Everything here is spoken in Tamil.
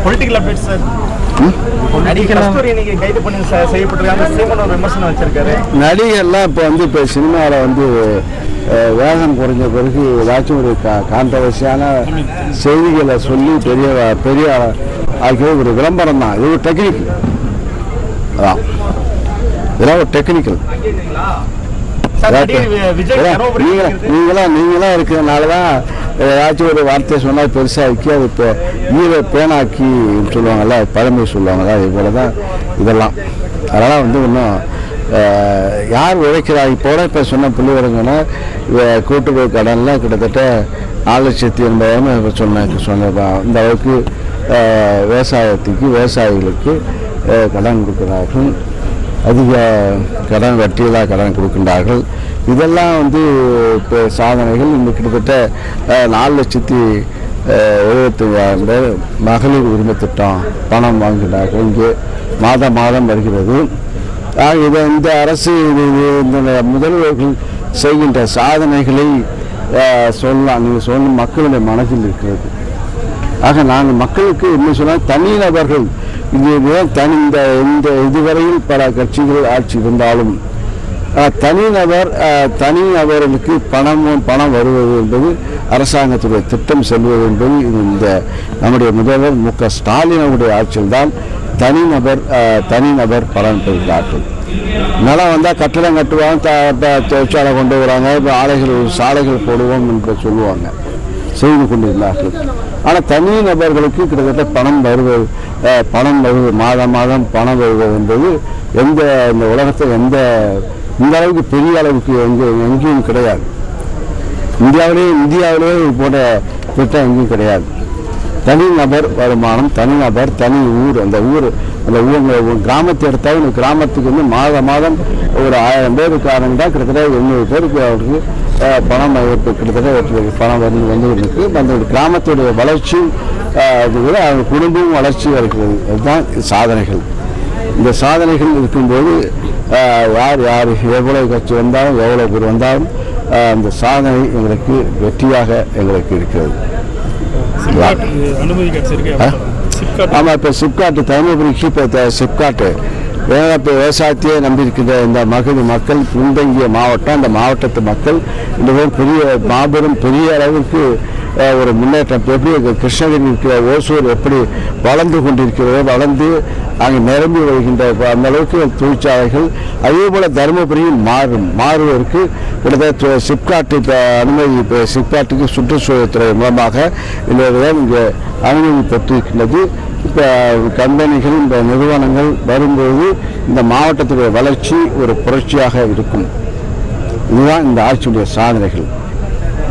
Political update sir. நடிகர்லாம் இப்போ சினிமாவில் வேகம் குறைஞ்ச பிறகு ஏதாச்சும் ஒரு கான்ட்ரவர்சியான செய்திகளை சொல்லி பெரிய ஆகிய ஒரு விளம்பரம் தான். இது ஒரு டெக்னிக்கல், அதான் இதெல்லாம் ஒரு டெக்னிக்கல். நீங்களாம் இருக்கிறதுனால தான் ஏதாச்சும் ஒரு வார்த்தையை சொன்னால் பெருசாக்கி அது இப்போ பேனாக்கி சொல்லுவாங்கள்ல, பழமை சொல்லுவாங்கள்ல, இது போல தான் இதெல்லாம். அதனால் இன்னும் யார் உழைக்கிறாங்க இப்போ சொன்ன புள்ளிவரங்கன்னா கூட்டுறவு கடனில் கிட்டத்தட்ட 4,80,000 சொன்ன இந்த அளவுக்கு விவசாயிகளுக்கு கடன் கொடுக்கிறார்கள். அதிக கடன் வட்டியில்லா கடன் கொடுக்கின்றார்கள். இதெல்லாம் இப்போ சாதனைகள். இந்த கிட்டத்தட்ட 4,75,000 பேர் மகளிர் உரிமை திட்டம் பணம் வாங்குகிறார்கள். இங்கே மாதம் வருகிறது. இதை இந்த அரசு இந்த முதல்வர்கள் செய்கின்ற சாதனைகளை சொல்லலாம். நீங்கள் சொல்ல மக்களுடைய மனதில் இருக்கிறது. ஆக நாங்கள் மக்களுக்கு என்ன சொன்னால், தனிநபர்கள் இந்த இதுவரையில் பல கட்சிகள் ஆட்சி இருந்தாலும் தனிநபர்களுக்கு பணம் வருவது என்பது அரசாங்கத்துடைய திட்டம் செல்வது என்பது இந்த நம்முடைய முதல்வர் மு க ஸ்டாலினுடைய ஆட்சியில்தான் தனிநபர் பலன் பெறுகிறார்கள். நிலம் வந்தால் கட்டடம் கட்டுவாங்க, தொழிற்சாலை கொண்டு வராங்க, சாலைகள் போடுவோம் என்று சொல்லுவாங்க, செய்து கொண்டிருந்தார்கள். ஆனால் தனிநபர்களுக்கு கிட்டத்தட்ட பணம் வருவது மாதம் பணம் வருவது என்பது இந்த உலகத்தில் இந்த அளவுக்கு பெரிய அளவுக்கு எங்கேயும் கிடையாது. இந்தியாவிலேயே போன்ற திட்டம் எங்கேயும் கிடையாது. தனிநபர் வருமானம், தனி ஊர், அந்த கிராமத்தை எடுத்தால் கிராமத்துக்கு மாதம் ஒரு 1000 பேர் இருக்காருன்னா கிட்டத்தட்ட 800 பேருக்கு அவருக்கு பணம் கிட்டத்தட்ட பணம் இருக்கு. அந்த கிராமத்துடைய வளர்ச்சி அவங்க குடும்பம் வளர்ச்சி இருக்கிறது. அதுதான் சாதனைகள். இந்த சாதனைகள் இருக்கும்போது யார் எவ்வளவு கட்சி வந்தாலும் எவ்வளவு பேர் வந்தாலும் அந்த சாதனை எங்களுக்கு வெற்றியாக எங்களுக்கு இருக்கிறது. ஆமாம், இப்போ சிப்காட்டு தருமபுரிக்கு இப்போ சிப்காட்டு இப்போ விவசாயத்தையே நம்பியிருக்கின்ற இந்த மக்கள் பின்தங்கிய மாவட்டம். அந்த மாவட்டத்து மக்கள் இந்த மாபெரும் பெரிய அளவுக்கு ஒரு முன்னேற்றம். எப்படி கிருஷ்ணகிரி இருக்கிற ஓசூர் எப்படி வளர்ந்து கொண்டிருக்கிறதோ, வளர்ந்து அங்கே நிரம்பி வருகின்ற அந்த அளவுக்கு தொழிற்சாலைகள், அதே போல் தருமபுரியும் மாறுவதற்கு கிட்டத்தட்ட சிப்காட்டு சிப்காட்டுக்கு சுற்றுச்சூழல்துறை மூலமாக இங்கே அனுமதி பெற்றிருக்கின்றது. இப்போ கம்பெனிகள், இந்த நிறுவனங்கள் வரும்போது இந்த மாவட்டத்துடைய வளர்ச்சி ஒரு புரட்சியாக இருக்கும். இதுதான் இந்த ஆட்சியுடைய சாதனைகள்.